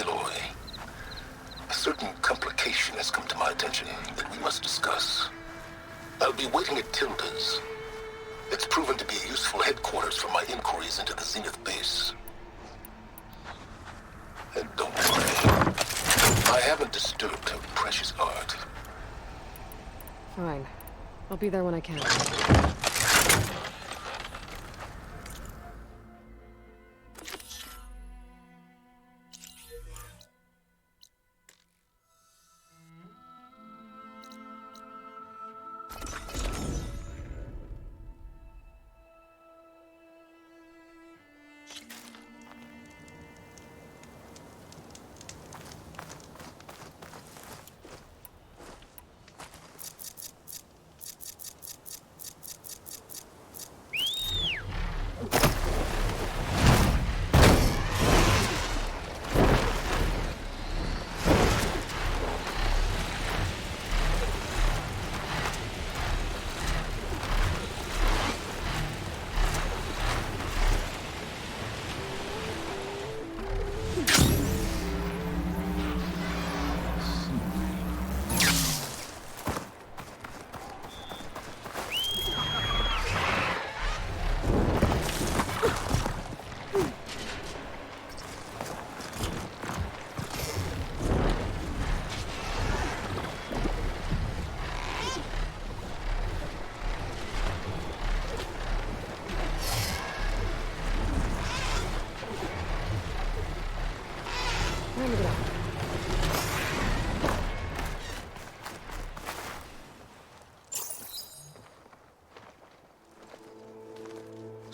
Aloy. A certain complication has come to my attention that we must discuss. I'll be waiting at Tilda's. It's proven to be a useful headquarters for my inquiries into the Zenith base. And don't worry, I haven't disturbed her precious art. Fine. I'll be there when I can.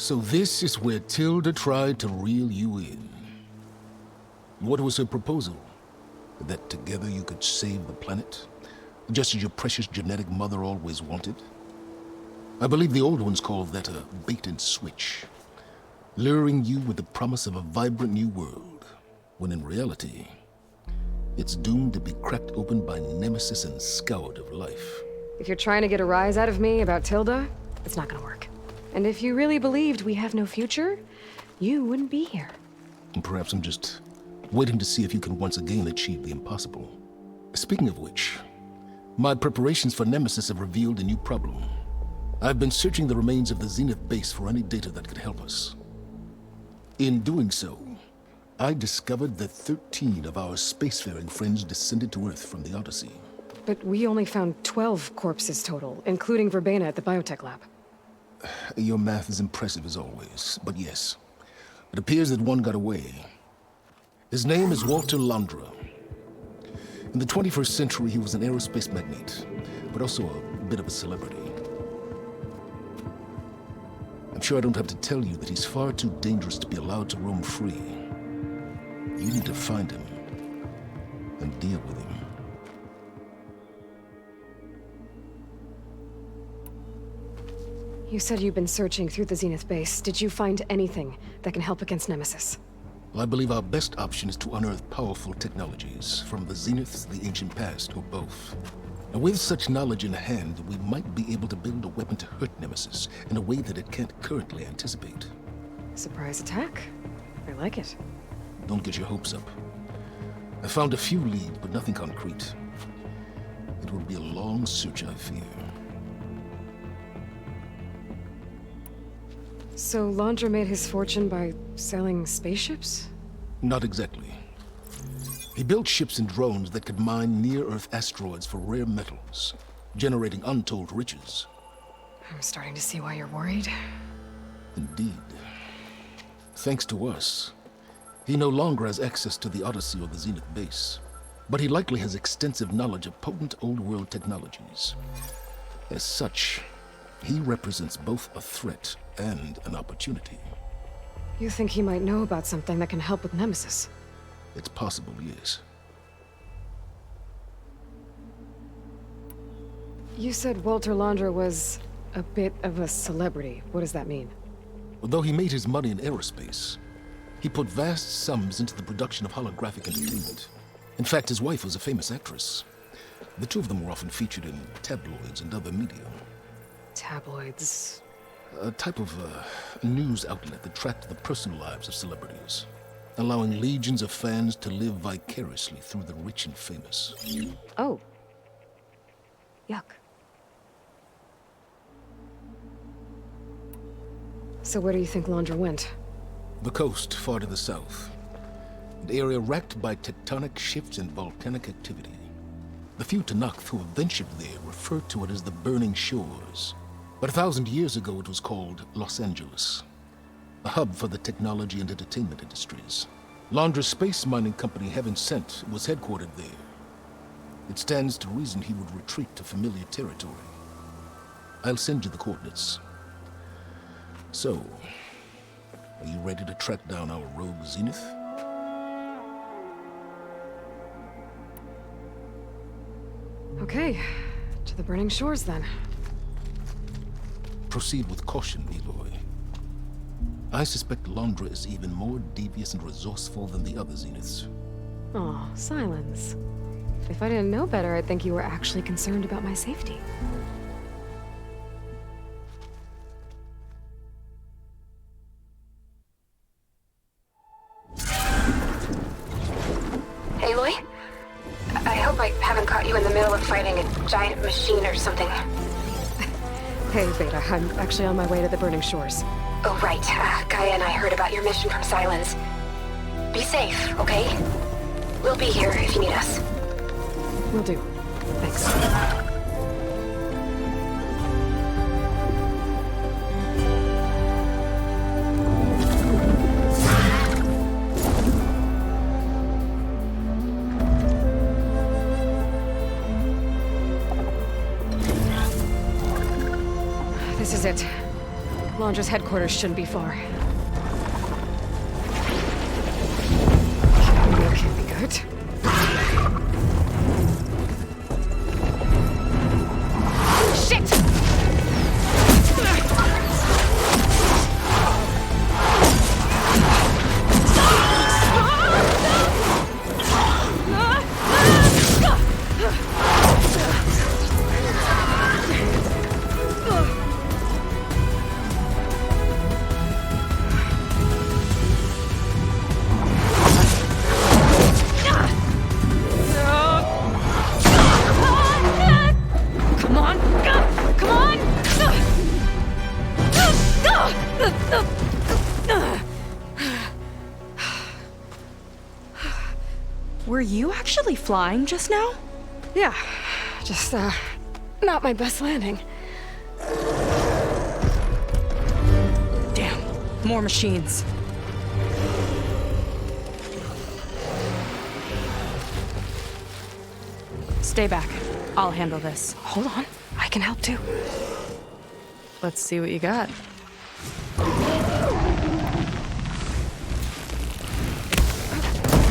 So this is where Tilda tried to reel you in. What was her proposal? That together you could save the planet? Just as your precious genetic mother always wanted? I believe the old ones called that a bait and switch. Luring you with the promise of a vibrant new world, when in reality, it's doomed to be cracked open by Nemesis and scoured of life. If you're trying to get a rise out of me about Tilda, it's not gonna work. And if you really believed we have no future, you wouldn't be here. And perhaps I'm just waiting to see if you can once again achieve the impossible. Speaking of which, my preparations for Nemesis have revealed a new problem. I've been searching the remains of the Zenith base for any data that could help us. In doing so, I discovered that 13 of our spacefaring friends descended to Earth from the Odyssey. But we only found 12 corpses total, including Verbena at the biotech lab. Your math is impressive as always, but yes, it appears that one got away. His name is Walter Londra. In the 21st century, he was an aerospace magnate, but also a bit of a celebrity. I'm sure I don't have to tell you that he's far too dangerous to be allowed to roam free. You need to find him and deal with him. You said you've been searching through the Zenith base. Did you find anything that can help against Nemesis? Well, I believe our best option is to unearth powerful technologies from the Zeniths, the ancient past, or both. And with such knowledge in hand, we might be able to build a weapon to hurt Nemesis in a way that it can't currently anticipate. Surprise attack? I like it. Don't get your hopes up. I found a few leads, but nothing concrete. It will be a long search, I fear. So Londra made his fortune by selling spaceships? Not exactly. He built ships and drones that could mine near-Earth asteroids for rare metals, generating untold riches. I'm starting to see why you're worried. Indeed. Thanks to us, he no longer has access to the Odyssey or the Zenith base, but he likely has extensive knowledge of potent old-world technologies. As such, he represents both a threat and an opportunity. You think he might know about something that can help with Nemesis? It's possible, yes. You said Walter Londra was a bit of a celebrity. What does that mean? Although he made his money in aerospace, he put vast sums into the production of holographic entertainment. In fact, his wife was a famous actress. The two of them were often featured in tabloids and other media. Tabloids? A type of news outlet that tracked the personal lives of celebrities. allowing legions of fans to live vicariously through the rich and famous. Oh. Yuck. So where do you think Londra went? The coast, far to the south. An area wrecked by tectonic shifts and volcanic activity. The few Tanakh who have ventured there refer to it as the Burning Shores. But 1,000 years ago it was called Los Angeles, a hub for the technology and entertainment industries. Londra's space mining company Heaven Sent was headquartered there. It stands to reason he would retreat to familiar territory. I'll send you the coordinates. So, are you ready to track down our rogue Zenith? Okay, to the Burning Shores then. Proceed with caution, Aloy. I suspect Londra is even more devious and resourceful than the other Zeniths. Aw, Silence. If I didn't know better, I'd think you were actually concerned about my safety. Aloy? I hope I haven't caught you in the middle of fighting a giant machine or something. Hey, Beta, I'm actually on my way to the Burning Shores. Oh, right. Gaia and I heard about your mission from Silence. Be safe, okay? We'll be here if you need us. Will do. Thanks. This is it. Londra's headquarters shouldn't be far. Can't be good. Shit! Were you actually flying just now? Yeah, just, not my best landing. Damn, more machines. Stay back. I'll handle this. Hold on, I can help too. Let's see what you got. I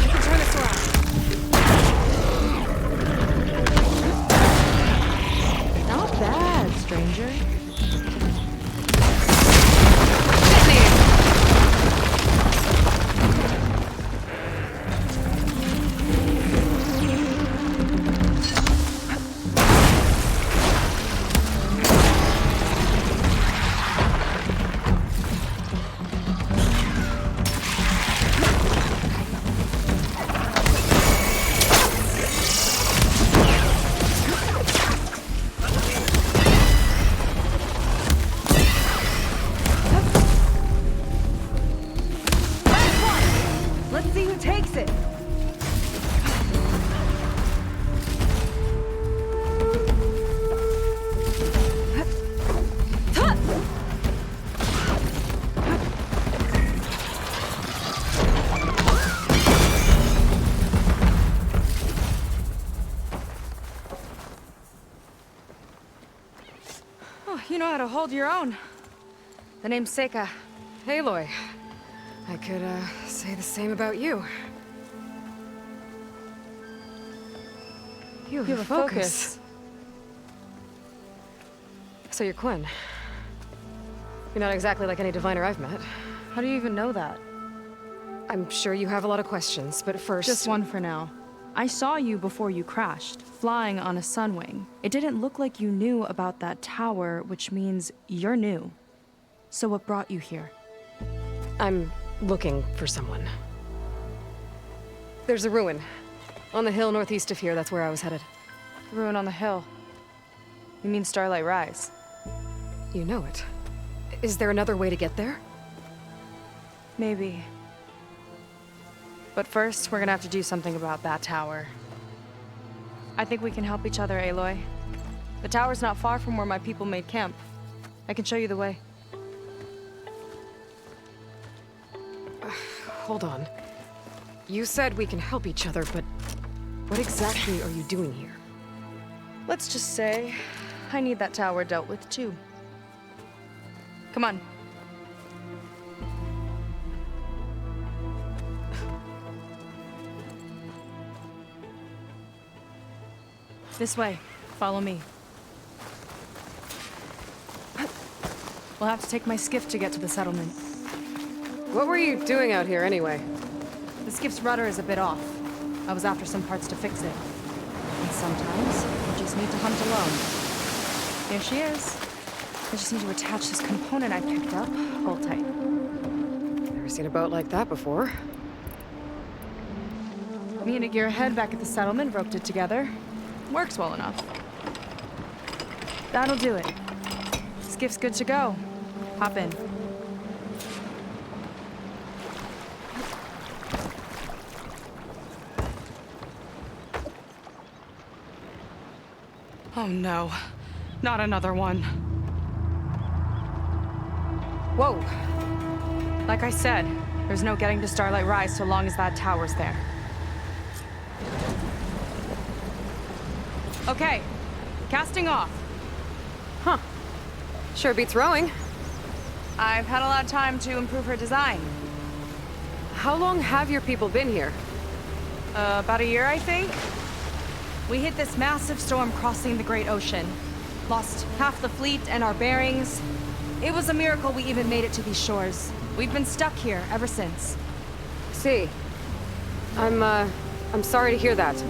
can turn this around. Not bad, stranger. Let's see who takes it. Oh, you know how to hold your own. The name's Seika. Aloy. I could, say the same about you. You have a focus. So you're Quinn. You're not exactly like any diviner I've met. How do you even know that? I'm sure you have a lot of questions, but first... Just one for now. I saw you before you crashed, flying on a sunwing. It didn't look like you knew about that tower, which means you're new. So what brought you here? I'm looking for someone. There's a ruin. On the hill northeast of here, that's where I was headed. The ruin on the hill. You mean Starlight Rise? You know it. Is there another way to get there? Maybe. But first, we're gonna have to do something about that tower. I think we can help each other, Aloy. The tower's not far from where my people made camp. I can show you the way. Hold on. You said we can help each other, but what exactly are you doing here? Let's just say, I need that tower dealt with too. Come on. This way. Follow me. We'll have to take my skiff to get to the settlement. What were you doing out here anyway? The skiff's rudder is a bit off. I was after some parts to fix it. And sometimes, you just need to hunt alone. Here she is. I just need to attach this component I picked up. Hold tight. Never seen a boat like that before. Me and a gearhead back at the settlement roped it together. Works well enough. That'll do it. Skiff's good to go. Hop in. Oh no, not another one. Whoa! Like I said, there's no getting to Starlight Rise so long as that tower's there. Okay, casting off. Huh. Sure beats rowing. I've had a lot of time to improve her design. How long have your people been here? About a year, I think. We hit this massive storm crossing the Great Ocean. Lost half the fleet and our bearings. It was a miracle we even made it to these shores. We've been stuck here ever since. See. I'm sorry to hear that.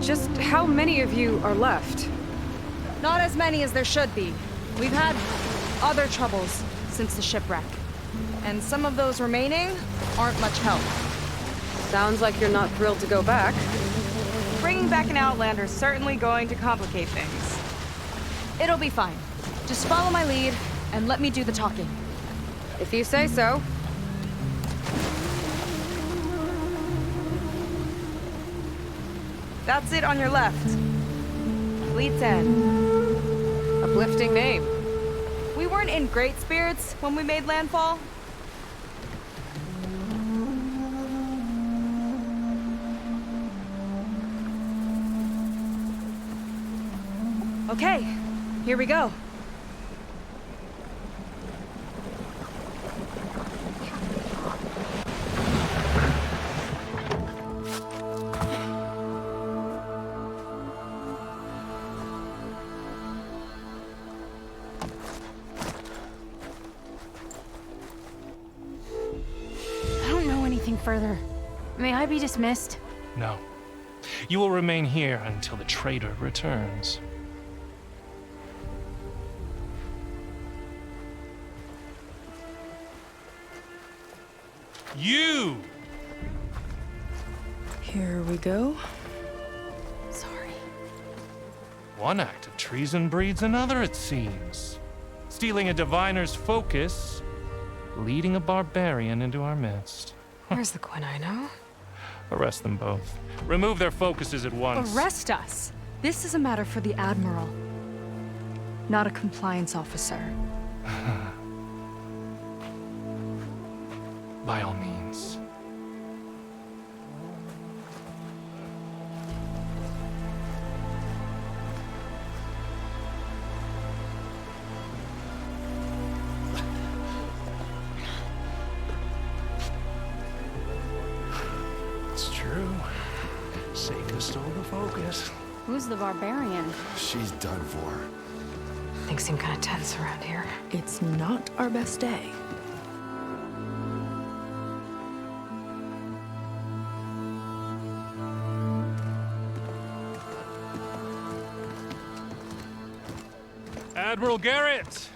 Just how many of you are left? Not as many as there should be. We've had other troubles since the shipwreck. And some of those remaining aren't much help. Sounds like you're not thrilled to go back. Bringing back an Outlander's certainly going to complicate things. It'll be fine. Just follow my lead and let me do the talking. If you say so. That's it on your left. Fleet's End. Uplifting name. We weren't in great spirits when we made landfall. Okay, here we go. I don't know anything further. May I be dismissed? No. You will remain here until the traitor returns. You! Here we go. Sorry. One act of treason breeds another, it seems. Stealing a diviner's focus, leading a barbarian into our midst. Where's the Quinn I know? Arrest them both. Remove their focuses at once. Arrest us. This is a matter for the Admiral, not a compliance officer. By all means. It's true. Satan stole the focus. Who's the barbarian? She's done for. Things seem kind of tense around here. It's not our best day. Admiral Garrett!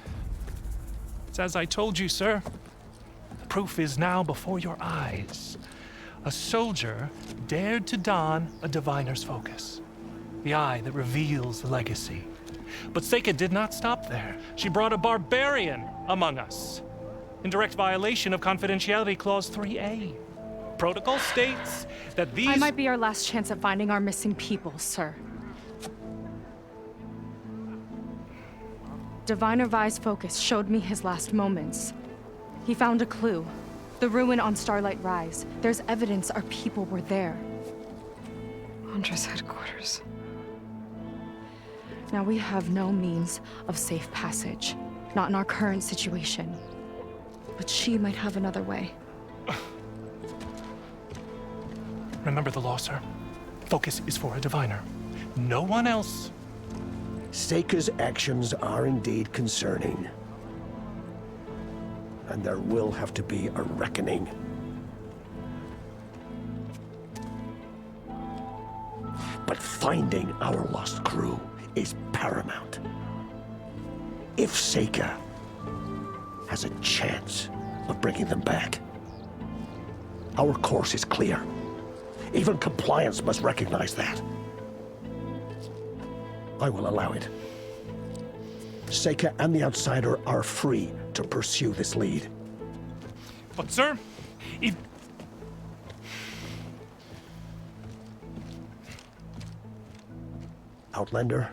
It's as I told you, sir. The proof is now before your eyes. a soldier dared to don a diviner's focus, the eye that reveals the legacy. But Seika did not stop there. She brought a barbarian among us, in direct violation of Confidentiality Clause 3A. Protocol states that these— I might be our last chance at finding our missing people, sir. Diviner Vi's focus showed me his last moments. He found a clue. The ruin on Starlight Rise. There's evidence our people were there. Huntress headquarters. Now we have no means of safe passage. Not in our current situation. But she might have another way. Remember the law, sir. Focus is for a diviner. No one else. Seika's actions are indeed concerning. And there will have to be a reckoning. But finding our lost crew is paramount. If Seika has a chance of bringing them back, our course is clear. Even compliance must recognize that. I will allow it. Seika and the Outsider are free to pursue this lead. But, sir, if— Outlander,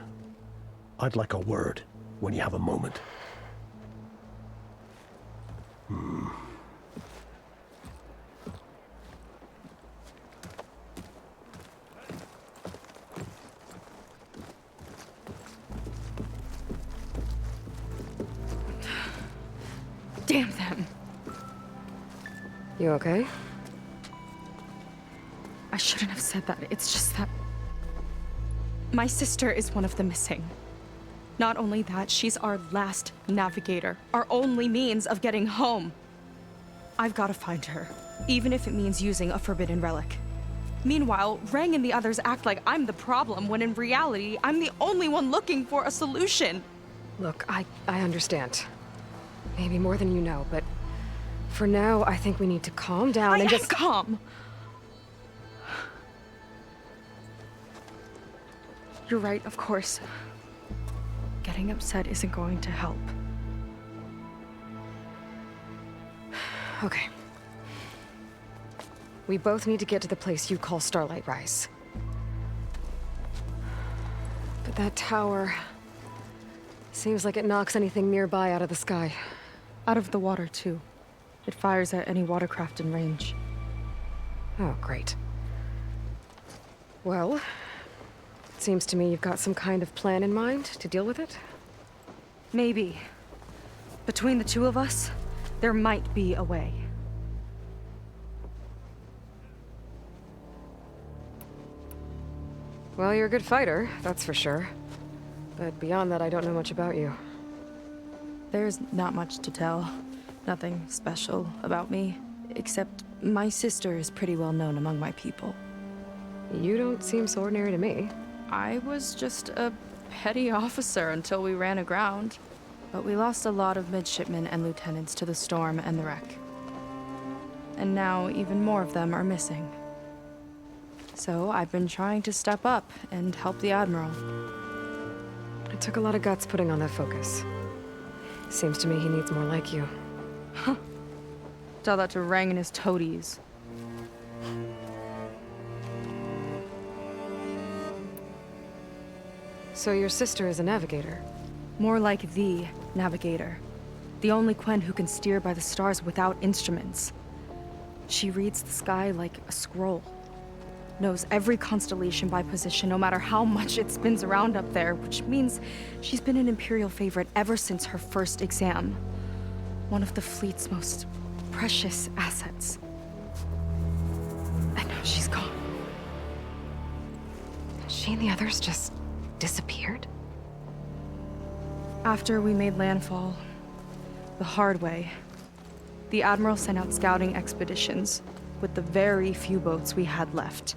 I'd like a word when you have a moment. Damn them. You okay? I shouldn't have said that. It's just that my sister is one of the missing. Not only that, she's our last navigator, our only means of getting home. I've got to find her, even if it means using a forbidden relic. Meanwhile, Rang and the others act like I'm the problem, when in reality, I'm the only one looking for a solution. Look, I understand. Maybe more than you know, but for now, I think we need to calm down and just— calm. You're right, of course. Getting upset isn't going to help. Okay. We both need to get to the place you call Starlight Rise. But that tower seems like it knocks anything nearby out of the sky. Out of the water, too. It fires at any watercraft in range. Oh, great. Well, it seems to me you've got some kind of plan in mind to deal with it. Maybe. Between the two of us, there might be a way. Well, you're a good fighter, that's for sure. But beyond that, I don't know much about you. There's not much to tell. Nothing special about me. Except my sister is pretty well known among my people. You don't seem so ordinary to me. I was just a petty officer until we ran aground. But we lost a lot of midshipmen and lieutenants to the storm and the wreck. And now even more of them are missing. So I've been trying to step up and help the Admiral. It took a lot of guts putting on that focus. Seems to me he needs more like you. Tell that to Rang and his toadies. So your sister is a navigator? More like the navigator. The only Quen who can steer by the stars without instruments. She reads the sky like a scroll. Knows every constellation by position, no matter how much it spins around up there, which means she's been an Imperial favorite ever since her first exam. One of the fleet's most precious assets. And now she's gone. She and the others just disappeared? After we made landfall, the hard way, the Admiral sent out scouting expeditions with the very few boats we had left.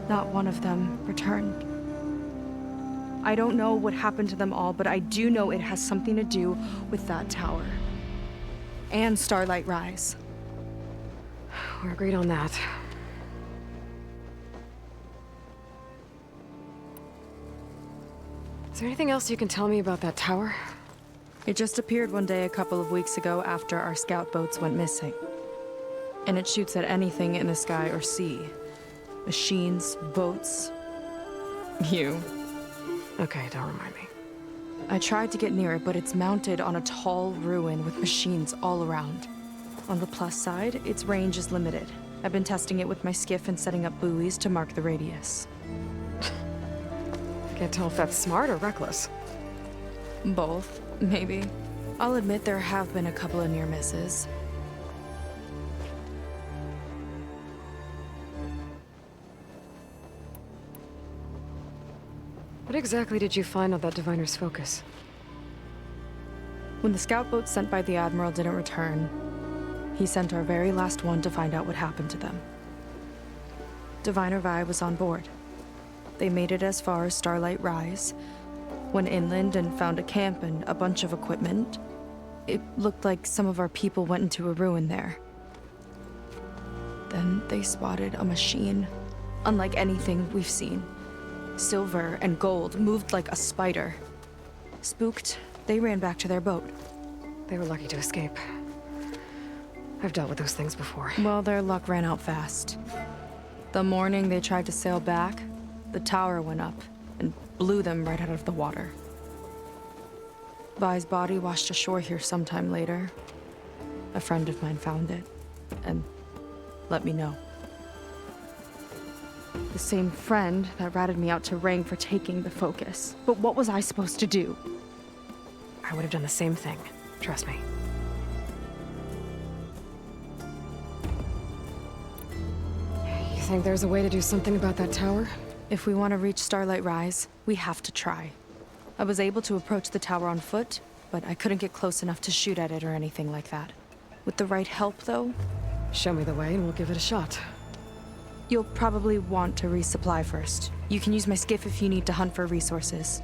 Not one of them returned. I don't know what happened to them all, but I do know it has something to do with that tower. And Starlight Rise. we're agreed on that. Is there anything else you can tell me about that tower? It just appeared one day a couple of weeks ago after our scout boats went missing. And it shoots at anything in the sky or sea. Machines, boats. You. Okay, don't remind me. I tried to get near it, but it's mounted on a tall ruin with machines all around. On the plus side, its range is limited. I've been testing it with my skiff and setting up buoys to mark the radius. Can't tell if that's smart or reckless. Both, maybe. I'll admit there have been a couple of near misses. What exactly did you find on that diviner's focus? When the scout boat sent by the Admiral didn't return, he sent our very last one to find out what happened to them. Diviner Vi was on board. They made it as far as Starlight Rise, went inland and found a camp and a bunch of equipment. It looked like some of our people went into a ruin there. Then they spotted a machine, unlike anything we've seen. Silver and gold, moved like a spider. Spooked, they ran back to their boat. They were lucky to escape. I've dealt with those things before. Well, their luck ran out fast. The morning they tried to sail back, the tower went up and blew them right out of the water. Vi's body washed ashore here sometime later. A friend of mine found it and let me know. The same friend that ratted me out to Rang for taking the focus. But what was I supposed to do? I would have done the same thing. Trust me. You think there's a way to do something about that tower? If we want to reach Starlight Rise, we have to try. I was able to approach the tower on foot, but I couldn't get close enough to shoot at it or anything like that. With the right help, though, Show me the way and we'll give it a shot. you'll probably want to resupply first. You can use my skiff if you need to hunt for resources.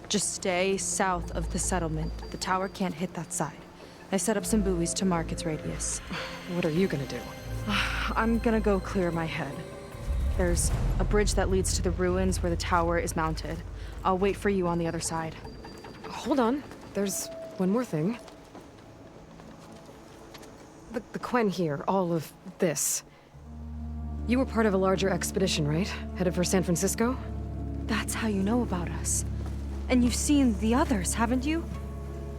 Just stay south of the settlement. The tower can't hit that side. I set up some buoys to mark its radius. What are you gonna do? I'm gonna go clear my head. There's a bridge that leads to the ruins where the tower is mounted. I'll wait for you on the other side. Hold on. There's one more thing. The Quen here, all of this. You were part of a larger expedition, right? Headed for San Francisco? That's how you know about us. And you've seen the others, haven't you?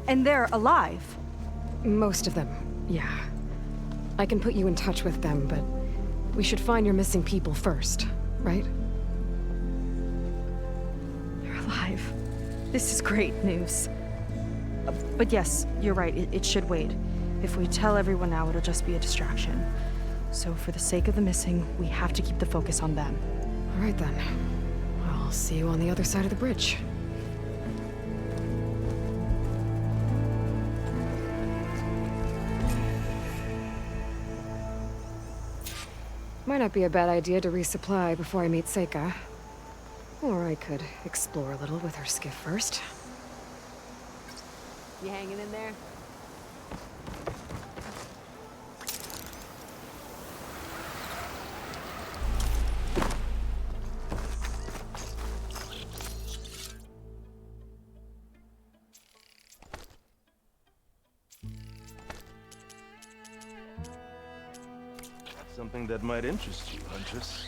And they're alive. Most of them, yeah. I can put you in touch with them, but we should find your missing people first, right? They're alive. This is great news. But yes, you're right, it should wait. If we tell everyone now, it'll just be a distraction. So for the sake of the missing, we have to keep the focus on them. All right then. I'll see you on the other side of the bridge. Might not be a bad idea to resupply before I meet Seika. Or I could explore a little with her skiff first. You hanging in there? Something that might interest you, Huntress.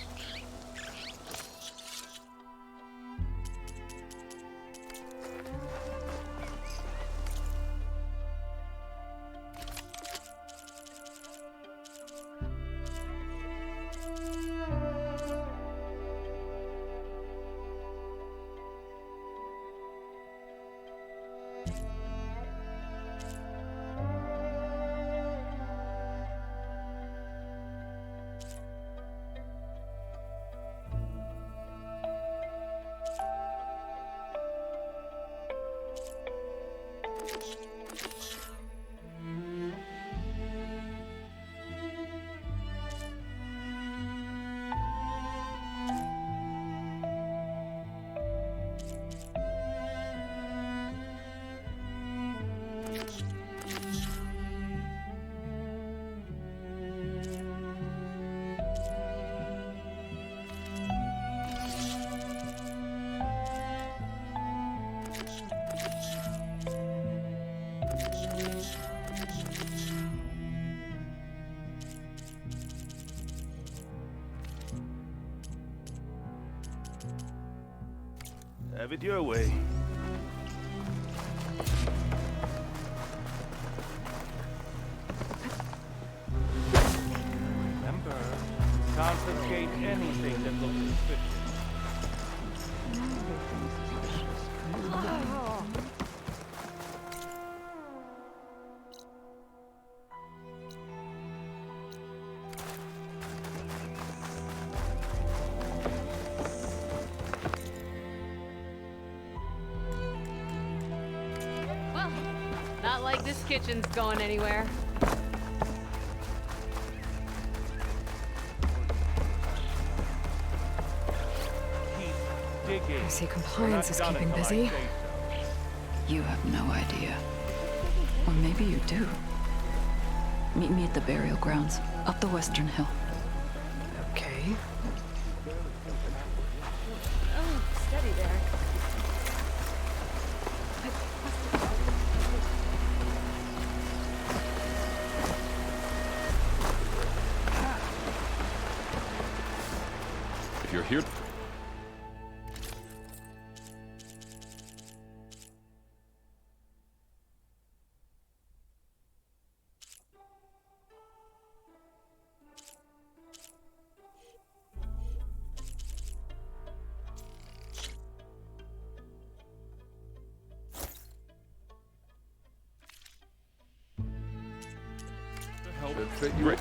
Have it your way. Remember, confiscate anything that looks suspicious. Well, not like this kitchen's going anywhere. Keep digging. I see We're compliance not is done keeping until I busy. say so. You have no idea. Or maybe you do. Meet me at the burial grounds, up the western hill. Okay. Oh, steady there. If you're here... Should fit you. Great.